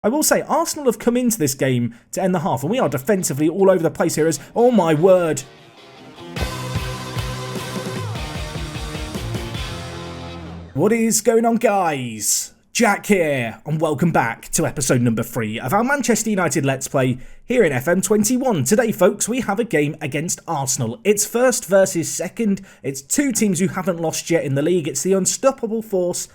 I will say, Arsenal have come into this game to end the half, and we are defensively all over the place here as, oh my word. What is going on, guys? Jack here, and welcome back to episode number 3 of our Manchester United Let's Play here in FM21. Today, folks, we have a game against Arsenal. It's first versus second. It's two teams who haven't lost yet in the league. It's the unstoppable force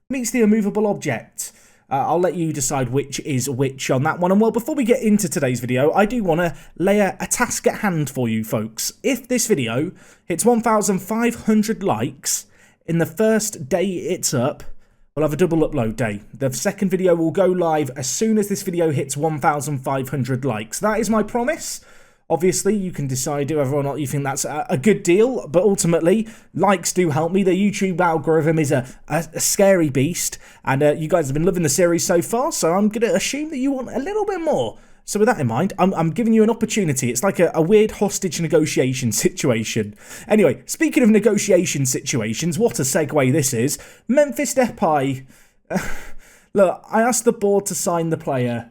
meets the immovable object. I'll let you decide which is which on that one. And well, before we get into today's video, I do want to lay a task at hand for you folks. If this video hits 1,500 likes in the first day it's up, we'll have a double upload day. The second video will go live as soon as this video hits 1,500 likes. That is my promise. Obviously, you can decide whether or not you think that's a good deal, but ultimately, likes do help me. The YouTube algorithm is a scary beast, and you guys have been loving the series so far, so I'm going to assume that you want a little bit more. So with that in mind, I'm giving you an opportunity. It's like a weird hostage negotiation situation. Anyway, speaking of negotiation situations, what a segue this is. Memphis Depay. Look, I asked the board to sign the player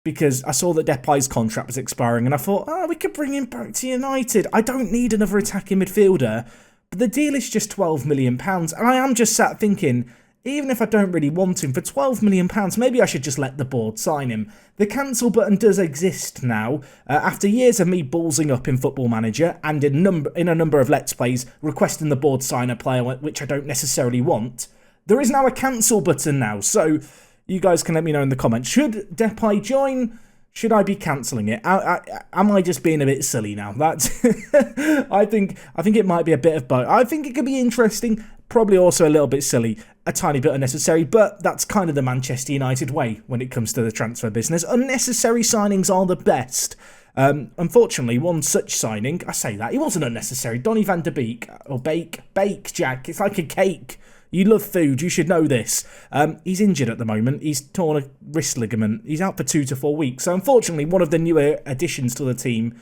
because I saw that Depay's contract was expiring, and I thought, we could bring him back to United. I don't need another attacking midfielder, but the deal is just £12 million, and I am just sat thinking, even if I don't really want him, for £12 million, maybe I should just let the board sign him. The cancel button does exist now. After years of me ballsing up in Football Manager and in a number of Let's Plays requesting the board sign a player which I don't necessarily want, there is now a cancel button now, so you guys can let me know in the comments. Should Depay join? Should I be cancelling it? Am I just being a bit silly now? That's I think it might be a bit of both. I think it could be interesting, probably also a little bit silly, a tiny bit unnecessary, but that's kind of the Manchester United way when it comes to the transfer business. Unnecessary signings are the best. Unfortunately, one such signing, I say that, he wasn't unnecessary. Donny van de Beek, or Bake, Jack, it's like a cake. You love food, you should know this. He's injured at the moment. He's torn a wrist ligament. He's out for 2 to 4 weeks. So unfortunately, one of the newer additions to the team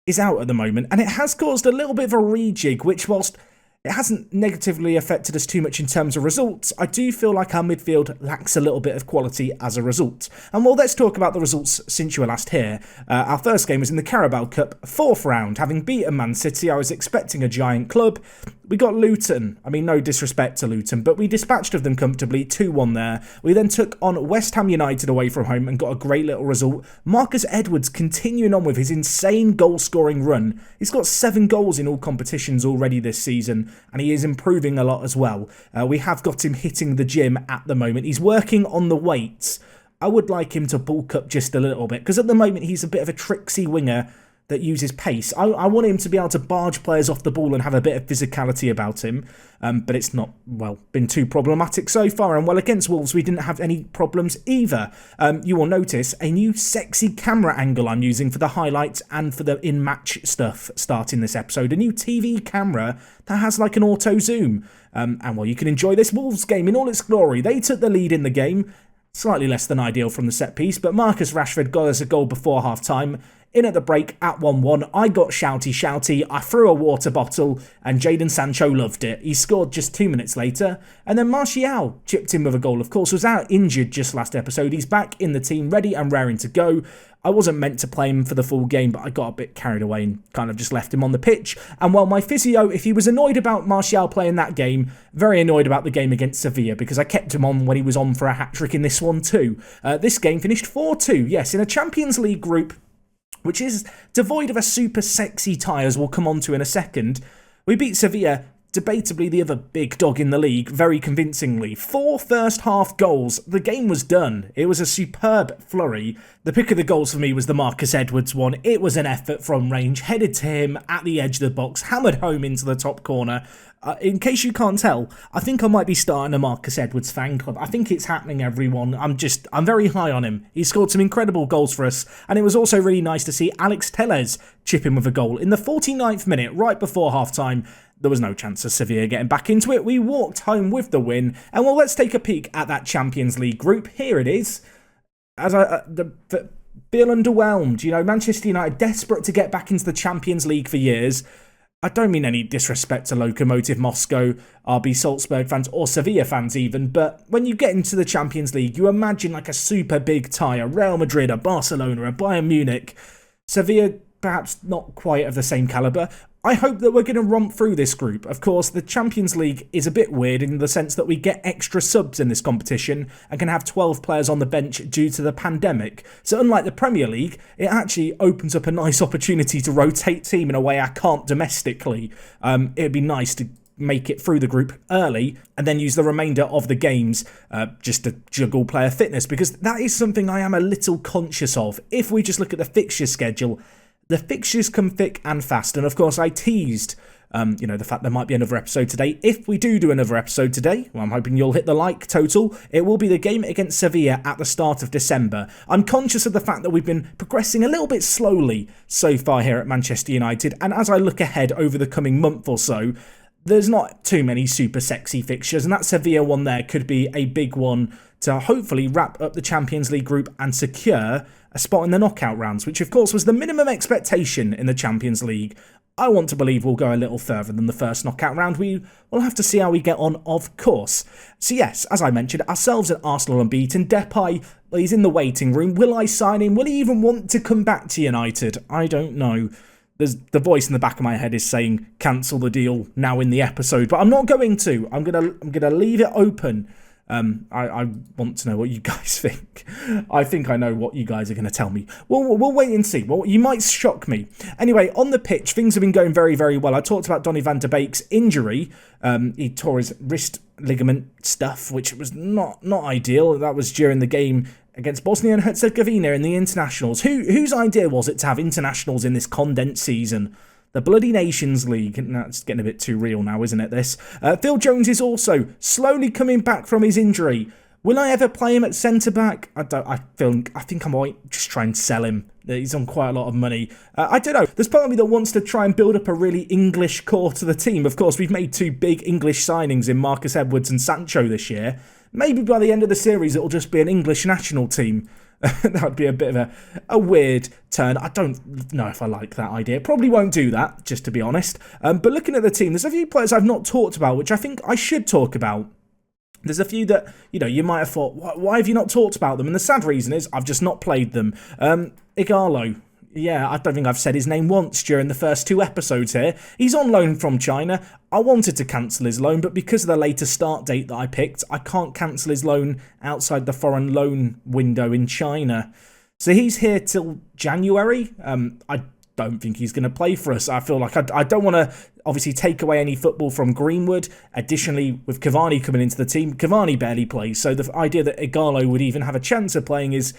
is out at the moment. And it has caused a little bit of a rejig, which whilst it hasn't negatively affected us too much in terms of results, I do feel like our midfield lacks a little bit of quality as a result. And well, let's talk about the results since you were last here. Our first game was in the Carabao Cup, 4th round. Having beaten Man City, I was expecting a giant club. We got Luton. I mean, no disrespect to Luton, but we dispatched of them comfortably, 2-1 there. We then took on West Ham United away from home and got a great little result. Marcus Edwards continuing on with his insane goal-scoring run. He's got 7 goals in all competitions already this season, and he is improving a lot as well. We have got him hitting the gym at the moment. He's working on the weights. I would like him to bulk up just a little bit, because at the moment he's a bit of a tricksy winger that uses pace. I want him to be able to barge players off the ball and have a bit of physicality about him, but it's not, well, been too problematic so far. And well, against Wolves, we didn't have any problems either. You will notice a new sexy camera angle I'm using for the highlights and for the in-match stuff starting this episode. A new TV camera that has like an auto zoom. And well, you can enjoy this Wolves game in all its glory. They took the lead in the game, slightly less than ideal from the set piece, but Marcus Rashford got us a goal before half-time. In at the break at 1-1, I got shouty, I threw a water bottle, and Jadon Sancho loved it. He scored just 2 minutes later, and then Martial chipped in with a goal. Of course, was out injured just last episode. He's back in the team, ready and raring to go. I wasn't meant to play him for the full game, but I got a bit carried away and kind of just left him on the pitch. And while my physio, if he was annoyed about Martial playing that game, very annoyed about the game against Sevilla, because I kept him on when he was on for a hat-trick in this one too. This game finished 4-2, yes, in a Champions League group, which is devoid of a super sexy tie, as we'll come on to in a second. We beat Sevilla, debatably the other big dog in the league, very convincingly. 4 first-half goals. The game was done. It was a superb flurry. The pick of the goals for me was the Marcus Edwards one. It was an effort from range, headed to him at the edge of the box, hammered home into the top corner. In case you can't tell, I think I might be starting a Marcus Edwards fan club. I think it's happening, everyone. I'm very high on him. He scored some incredible goals for us, and it was also really nice to see Alex Telles chip in with a goal. In the 49th minute, right before half-time, there was no chance of Sevilla getting back into it. We walked home with the win, and well, let's take a peek at that Champions League group. Here it is. As feel underwhelmed. You know, Manchester United desperate to get back into the Champions League for years. I don't mean any disrespect to Lokomotiv Moscow, RB Salzburg fans, or Sevilla fans even, but when you get into the Champions League, you imagine like a super big tie, a Real Madrid, a Barcelona, a Bayern Munich. Sevilla, perhaps not quite of the same calibre. I hope that we're going to romp through this group. Of course, the Champions League is a bit weird in the sense that we get extra subs in this competition and can have 12 players on the bench due to the pandemic. So unlike the Premier League, it actually opens up a nice opportunity to rotate team in a way I can't domestically. It'd be nice to make it through the group early and then use the remainder of the games just to juggle player fitness, because that is something I am a little conscious of. If we just look at the fixture schedule, the fixtures come thick and fast, and of course I teased the fact there might be another episode today. If we do another episode today, well, I'm hoping you'll hit the like total. It will be the game against Sevilla at the start of December. I'm conscious of the fact that we've been progressing a little bit slowly so far here at Manchester United, and as I look ahead over the coming month or so, there's not too many super sexy fixtures, and that Sevilla one there could be a big one to hopefully wrap up the Champions League group and secure a spot in the knockout rounds, which of course was the minimum expectation in the Champions League. I want to believe we'll go a little further than the first knockout round. We will have to see how we get on, of course. So yes, as I mentioned, ourselves at Arsenal unbeaten. Depay, well, he's in the waiting room. Will I sign him? Will he even want to come back to United? I don't know. There's the voice in the back of my head is saying cancel the deal now in the episode, but I'm not going to. I'm gonna leave it open. I want to know what you guys think. I think I know what you guys are going to tell me. We'll wait and see. Well, you might shock me. Anyway, on the pitch, things have been going very, very well. I talked about Donny van de Beek's injury. He tore his wrist ligament stuff, which was not ideal. That was during the game against Bosnia and Herzegovina in the internationals. Whose idea was it to have internationals in this condensed season? The bloody Nations League. That's getting a bit too real now, isn't it, this? Phil Jones is also slowly coming back from his injury. Will I ever play him at centre-back? I think I might just try and sell him. He's on quite a lot of money. I don't know. There's part of me that wants to try and build up a really English core to the team. Of course, we've made two big English signings in Marcus Edwards and Sancho this year. Maybe by the end of the series, it'll just be an English national team. That would be a bit of a weird turn. I don't know if I like that idea. Probably won't do that, just to be honest. But looking at the team, there's a few players I've not talked about, which I think I should talk about. There's a few that, you might have thought, why have you not talked about them? And the sad reason is I've just not played them. Igalo. Yeah, I don't think I've said his name once during the first two episodes here. He's on loan from China. I wanted to cancel his loan, but because of the later start date that I picked, I can't cancel his loan outside the foreign loan window in China. So he's here till January. I don't think he's going to play for us. I feel like I don't want to obviously take away any football from Greenwood. Additionally, with Cavani coming into the team, Cavani barely plays. So the idea that Igalo would even have a chance of playing is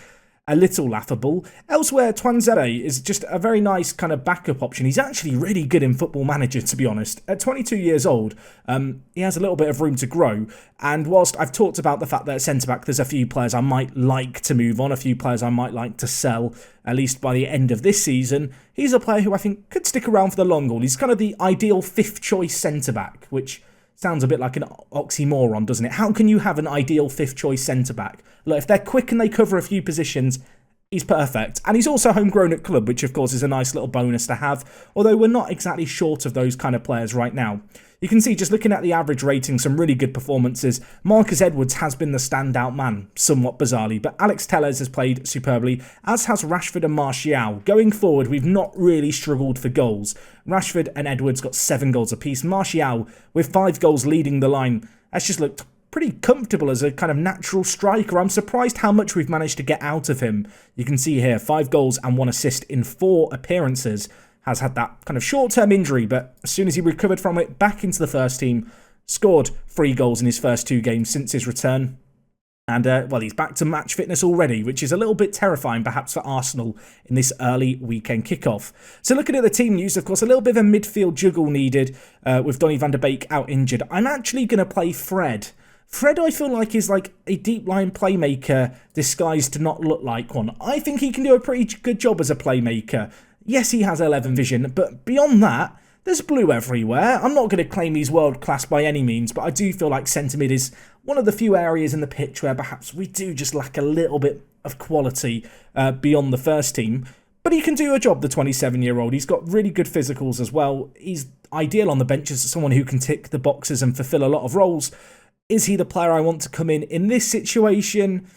a little laughable. Elsewhere, Twanzebe is just a very nice kind of backup option. He's actually really good in Football Manager, to be honest. At 22 years old, he has a little bit of room to grow. And whilst I've talked about the fact that at centre-back there's a few players I might like to move on, a few players I might like to sell, at least by the end of this season, he's a player who I think could stick around for the long haul. He's kind of the ideal fifth-choice centre-back, which sounds a bit like an oxymoron, doesn't it? How can you have an ideal fifth-choice centre-back? Look, if they're quick and they cover a few positions, he's perfect. And he's also homegrown at club, which of course is a nice little bonus to have, although we're not exactly short of those kind of players right now. You can see, just looking at the average rating, some really good performances. Marcus Edwards has been the standout man, somewhat bizarrely, but Alex Telles has played superbly, as has Rashford and Martial. Going forward, we've not really struggled for goals. Rashford and Edwards got 7 goals apiece. Martial, with 5 goals leading the line, has just looked pretty comfortable as a kind of natural striker. I'm surprised how much we've managed to get out of him. You can see here, 5 goals and 1 assist in 4 appearances. Has had that kind of short-term injury, but as soon as he recovered from it, back into the first team, scored 3 goals in his first 2 games since his return. And, well, he's back to match fitness already, which is a little bit terrifying, perhaps, for Arsenal in this early weekend kickoff. So looking at the team news, of course, a little bit of a midfield juggle needed with Donny van de Beek out injured. I'm actually going to play Fred. Fred, I feel like, is like a deep-line playmaker disguised to not look like one. I think he can do a pretty good job as a playmaker. Yes, he has 11 vision, but beyond that, there's blue everywhere. I'm not going to claim he's world-class by any means, but I do feel like centre-mid is one of the few areas in the pitch where perhaps we do just lack a little bit of quality beyond the first team. But he can do a job, the 27-year-old. He's got really good physicals as well. He's ideal on the bench as someone who can tick the boxes and fulfill a lot of roles. Is he the player I want to come in this situation?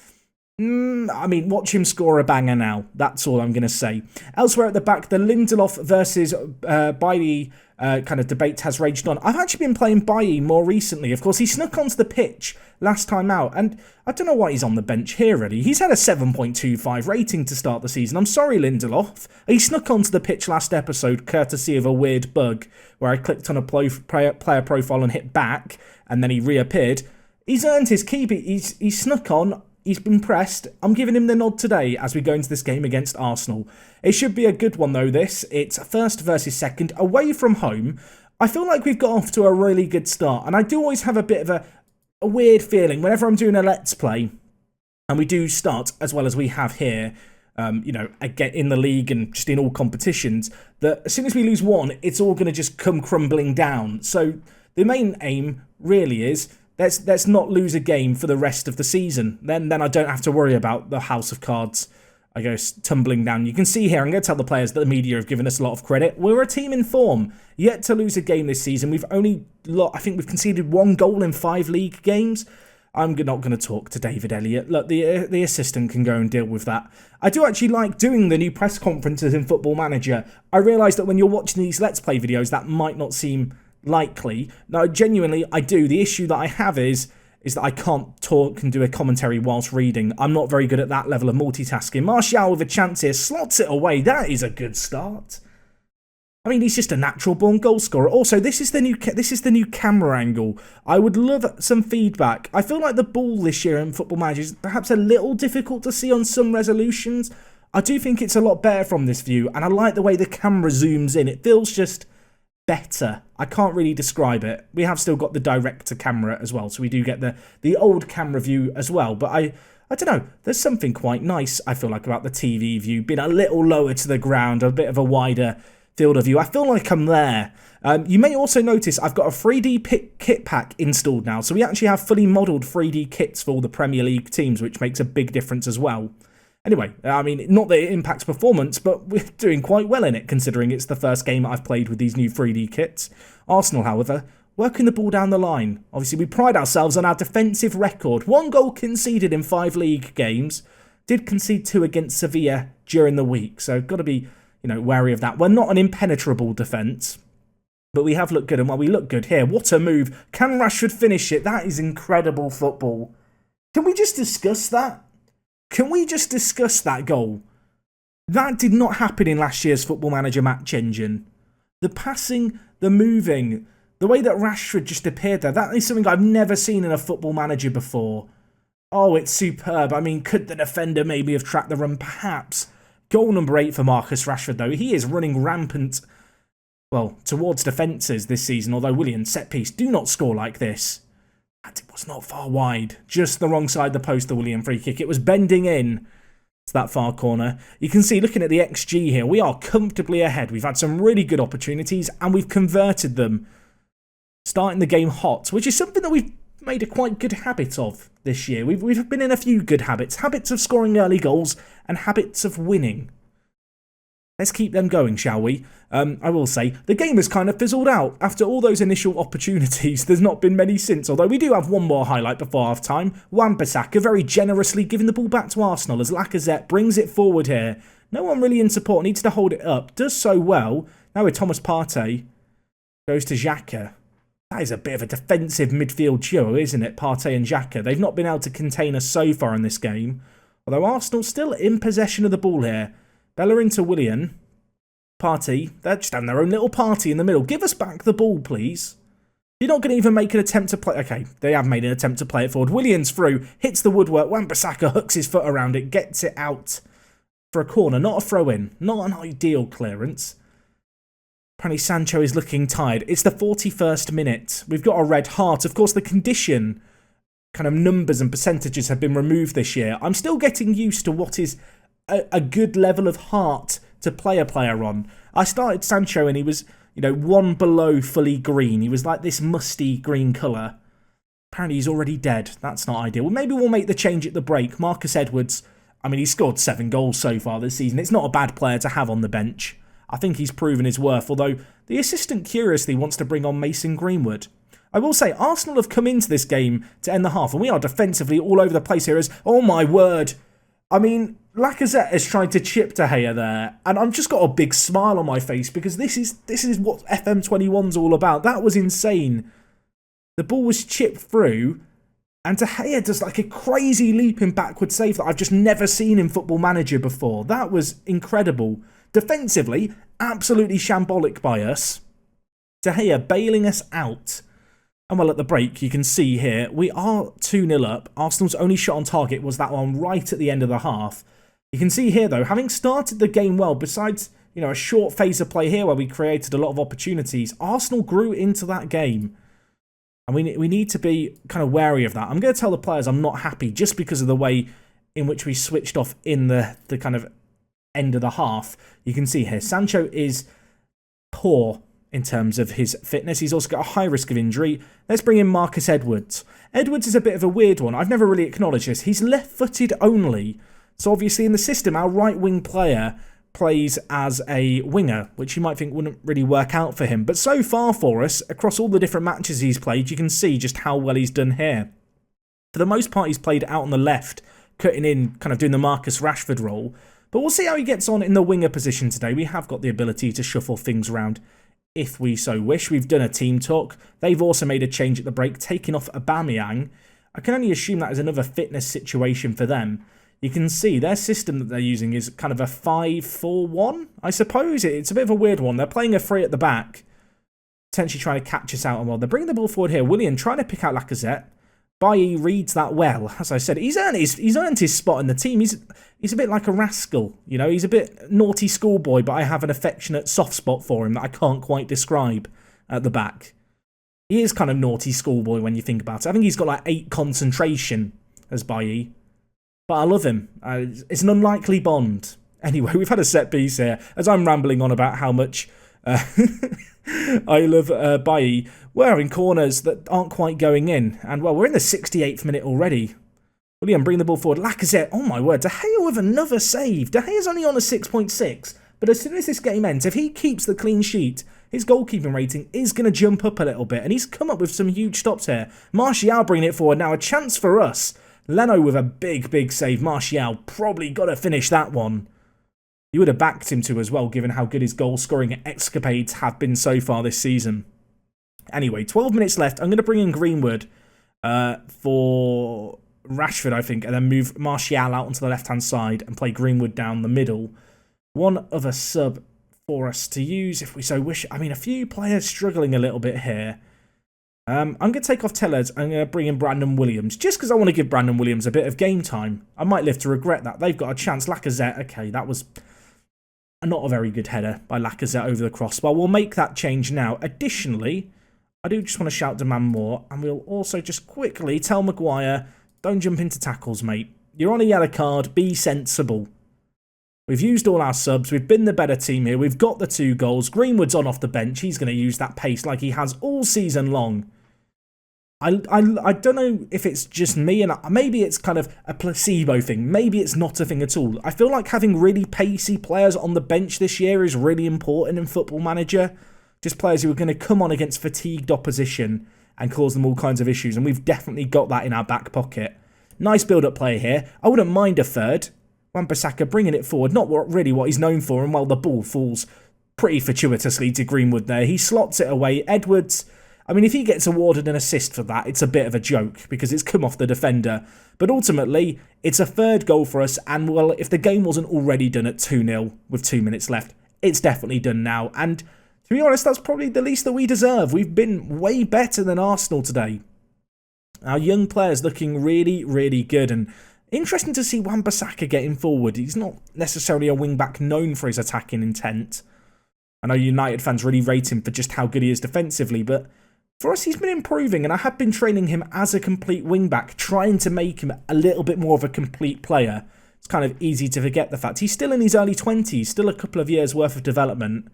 I mean, watch him score a banger now. That's all I'm going to say. Elsewhere at the back, the Lindelof versus Bailly kind of debate has raged on. I've actually been playing Bailly more recently. Of course, he snuck onto the pitch last time out, and I don't know why he's on the bench here, really. He's had a 7.25 rating to start the season. I'm sorry, Lindelof. He snuck onto the pitch last episode, courtesy of a weird bug, where I clicked on a player profile and hit back, and then he reappeared. He's earned his keep. He's snuck on. He's been pressed. I'm giving him the nod today as we go into this game against Arsenal. It should be a good one, though, this. It's first versus second, away from home. I feel like we've got off to a really good start, and I do always have a bit of a weird feeling whenever I'm doing a Let's Play, and we do start as well as we have here, again in the league and just in all competitions, that as soon as we lose one, it's all going to just come crumbling down. So the main aim really is, let's not lose a game for the rest of the season. Then I don't have to worry about the house of cards, I guess, tumbling down. You can see here, I'm going to tell the players that the media have given us a lot of credit. We're a team in form, yet to lose a game this season. I think we've conceded 1 goal in 5 league games. I'm not going to talk to David Elliott. Look, the assistant can go and deal with that. I do actually like doing the new press conferences in Football Manager. I realise that when you're watching these Let's Play videos, that might not seem likely. No, genuinely, I do. The issue that I have is that I can't talk and do a commentary whilst reading. I'm not very good at that level of multitasking. Martial with a chance here, slots it away. That is a good start. I mean, he's just a natural-born goal scorer. Also, this is the new camera angle. I would love some feedback. I feel like the ball this year in Football Manager is perhaps a little difficult to see on some resolutions. I do think it's a lot better from this view, and I like the way the camera zooms in. It feels just better. I can't really describe it. We have still got the direct to camera as well, so we do get the old camera view as well. But I don't know, there's something quite nice, I feel like, about the TV view being a little lower to the ground, a bit of a wider field of view. I feel like I'm there. You may also notice I've got a 3D kit pack installed now, so we actually have fully modelled 3D kits for all the Premier League teams, which makes a big difference as well. Anyway, I mean, not that it impacts performance, but we're doing quite well in it, considering it's the first game I've played with these new 3D kits. Arsenal, however, working the ball down the line. Obviously, we pride ourselves on our defensive record. 1 goal conceded in 5 league games. Did concede 2 against Sevilla during the week, so got to be, wary of that. We're not an impenetrable defence, but we have looked good, and while we look good here, what a move. Can Rashford finish it? That is incredible football. Can we just discuss that? Can we just discuss that goal? That did not happen in last year's Football Manager Match Engine. The passing, the moving, the way that Rashford just appeared there, that is something I've never seen in a Football Manager before. Oh, it's superb. I mean, could the defender maybe have tracked the run? Perhaps. Goal number 8 for Marcus Rashford, though. He is running rampant, towards defences this season, although Willian, set piece, do not score like this. It was not far wide, just the wrong side of the post, the Willian free kick. It was bending in to that far corner. You can see, looking at the XG here, we are comfortably ahead. We've had some really good opportunities, and we've converted them. Starting the game hot, which is something that we've made a quite good habit of this year. We've been in a few good habits. Habits of scoring early goals, and habits of winning. Let's keep them going, shall we? I will say, the game has kind of fizzled out. After all those initial opportunities, there's not been many since, although we do have one more highlight before half-time. Wan-Bissaka very generously giving the ball back to Arsenal as Lacazette brings it forward here. No one really in support, needs to hold it up. Does so well. Now with Thomas Partey. Goes to Xhaka. That is a bit of a defensive midfield duo, isn't it? Partey and Xhaka. They've not been able to contain us so far in this game. Although Arsenal still in possession of the ball here. Bella into Willian. Partey. They're just having their own little party in the middle. Give us back the ball, please. You're not going to even make an attempt to play... Okay, they have made an attempt to play it forward. Willian's through. Hits the woodwork. Wan-Bissaka hooks his foot around it. Gets it out for a corner. Not a throw-in. Not an ideal clearance. Apparently Sancho is looking tired. It's the 41st minute. We've got a red heart. Of course, the condition kind of numbers and percentages have been removed this year. I'm still getting used to what is a good level of heart to play a player on. I started Sancho and he was, one below fully green. He was like this musty green colour. Apparently he's already dead. That's not ideal. Well, maybe we'll make the change at the break. Marcus Edwards, I mean, he's scored 7 goals so far this season. It's not a bad player to have on the bench. I think he's proven his worth, although the assistant curiously wants to bring on Mason Greenwood. I will say, Arsenal have come into this game to end the half, and we are defensively all over the place here as, oh my word. I mean, Lacazette has tried to chip De Gea there, and I've just got a big smile on my face because this is what FM21's all about. That was insane. The ball was chipped through, and De Gea does like a crazy leaping backward save that I've just never seen in Football Manager before. That was incredible. Defensively, absolutely shambolic by us. De Gea bailing us out. And well, at the break, you can see here, we are 2-0 up. Arsenal's only shot on target was that one right at the end of the half. You can see here, though, having started the game well, besides, a short phase of play here where we created a lot of opportunities, Arsenal grew into that game. And we need to be kind of wary of that. I'm going to tell the players I'm not happy just because of the way in which we switched off in the kind of end of the half. You can see here, Sancho is poor in terms of his fitness. He's also got a high risk of injury. Let's bring in Marcus Edwards. Edwards is a bit of a weird one. I've never really acknowledged this. He's left-footed only. So obviously in the system, our right-wing player plays as a winger, which you might think wouldn't really work out for him. But so far for us, across all the different matches he's played, you can see just how well he's done here. For the most part, he's played out on the left, cutting in, kind of doing the Marcus Rashford role. But we'll see how he gets on in the winger position today. We have got the ability to shuffle things around if we so wish. We've done a team talk. They've also made a change at the break, taking off Aubameyang. I can only assume that is another fitness situation for them. You can see their system that they're using is kind of a 5-4-1, I suppose. It's a bit of a weird one. They're playing a three at the back, potentially trying to catch us out. And well, they're bringing the ball forward here. Willian trying to pick out Lacazette. Bailly reads that well. As I said, he's earned his spot in the team. He's a bit like a rascal, He's a bit naughty schoolboy, but I have an affectionate soft spot for him that I can't quite describe at the back. He is kind of naughty schoolboy when you think about it. I think he's got like 8 concentration as Bailly. But I love him. It's an unlikely bond. Anyway, we've had a set piece here. As I'm rambling on about how much I love Bailly, we're in corners that aren't quite going in. And, well, we're in the 68th minute already. William, bring the ball forward. Lacazette, oh my word, De Gea with another save. De Gea's only on a 6.6. But as soon as this game ends, if he keeps the clean sheet, his goalkeeping rating is going to jump up a little bit. And he's come up with some huge stops here. Martial bringing it forward. Now a chance for us. Leno with a big save. Martial probably got to finish that one. You would have backed him to as well, given how good his goal-scoring escapades have been so far this season. Anyway, 12 minutes left. I'm going to bring in Greenwood for Rashford, I think, and then move Martial out onto the left-hand side and play Greenwood down the middle. One other sub for us to use if we so wish. I mean, a few players struggling a little bit here. I'm going to take off Tellers. I'm going to bring in Brandon Williams, just because I want to give Brandon Williams a bit of game time. I might live to regret that. They've got a chance. Lacazette, okay, that was not a very good header by Lacazette over the crossbar. We'll make that change now. Additionally, I do just want to shout demand more, and we'll also just quickly tell Maguire, don't jump into tackles, mate. You're on a yellow card. Be sensible. We've used all our subs. We've been the better team here. We've got the 2 goals. Greenwood's on off the bench. He's going to use that pace like he has all season long. I don't know if it's just me, and maybe it's kind of a placebo thing. Maybe it's not a thing at all. I feel like having really pacey players on the bench this year is really important in Football Manager. Just players who are going to come on against fatigued opposition and cause them all kinds of issues, and we've definitely got that in our back pocket. Nice build-up play here. I wouldn't mind a third. Wan-Bissaka bringing it forward, not really what he's known for, and well, the ball falls pretty fortuitously to Greenwood there. He slots it away. Edwards, I mean, if he gets awarded an assist for that, it's a bit of a joke because it's come off the defender. But ultimately, it's a third goal for us, and well, if the game wasn't already done at 2-0 with 2 minutes left, it's definitely done now. And to be honest, that's probably the least that we deserve. We've been way better than Arsenal today. Our young players looking really good, and interesting to see Wan-Bissaka getting forward. He's not necessarily a wing-back known for his attacking intent. I know United fans really rate him for just how good he is defensively, but for us, he's been improving, and I have been training him as a complete wing-back, trying to make him a little bit more of a complete player. It's kind of easy to forget the fact he's still in his early 20s, still a couple of years' worth of development.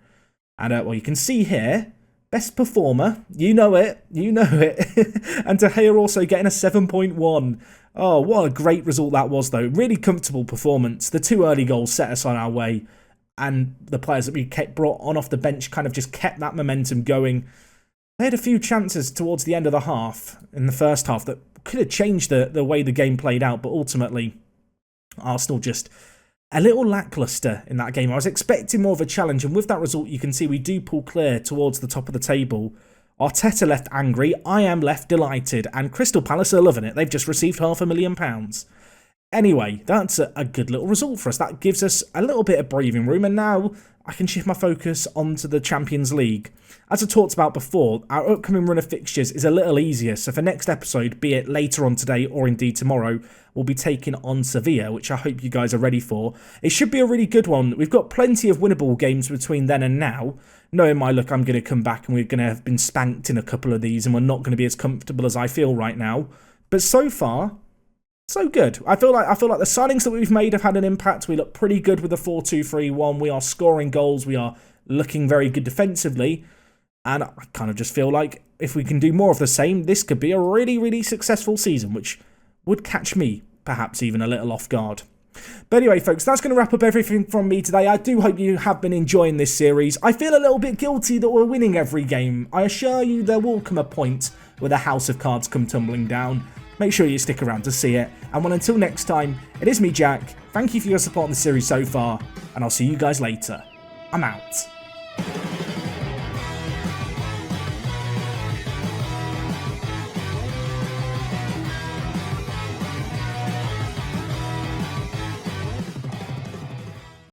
And, well, you can see here, best performer, you know it. And De Gea also getting a 7.1. Oh, what a great result that was, though. Really comfortable performance. The 2 early goals set us on our way. and the players that we kept brought on off the bench kind of just kept that momentum going. They had a few chances towards the end of the half, in the first half, that could have changed the way the game played out, but ultimately Arsenal just a little lacklustre in that game. I was expecting more of a challenge, and with that result you can see we do pull clear towards the top of the table. Arteta left angry, I am left delighted, and Crystal Palace are loving it. They've just received £500,000. Anyway, that's a good little result for us. That gives us a little bit of breathing room, and now I can shift my focus onto the Champions League. As I talked about before, our upcoming run of fixtures is a little easier, so for next episode, be it later on today or indeed tomorrow, we'll be taking on Sevilla, which I hope you guys are ready for. It should be a really good one. We've got plenty of winnable games between then and now. Knowing my luck, I'm going to come back and we're going to have been spanked in a couple of these, and we're not going to be as comfortable as I feel right now. But so far, so good. I feel like the signings that we've made have had an impact. We look pretty good with the 4-2-3-1. We are scoring goals. We are looking very good defensively. And I kind of just feel like if we can do more of the same, this could be a really, really successful season, which would catch me perhaps even a little off guard. But anyway, folks, that's going to wrap up everything from me today. I do hope you have been enjoying this series. I feel a little bit guilty that we're winning every game. I assure you there will come a point where the house of cards come tumbling down. Make sure you stick around to see it. And well, until next time, it is me, Jack. Thank you for your support on the series so far, and I'll see you guys later. I'm out.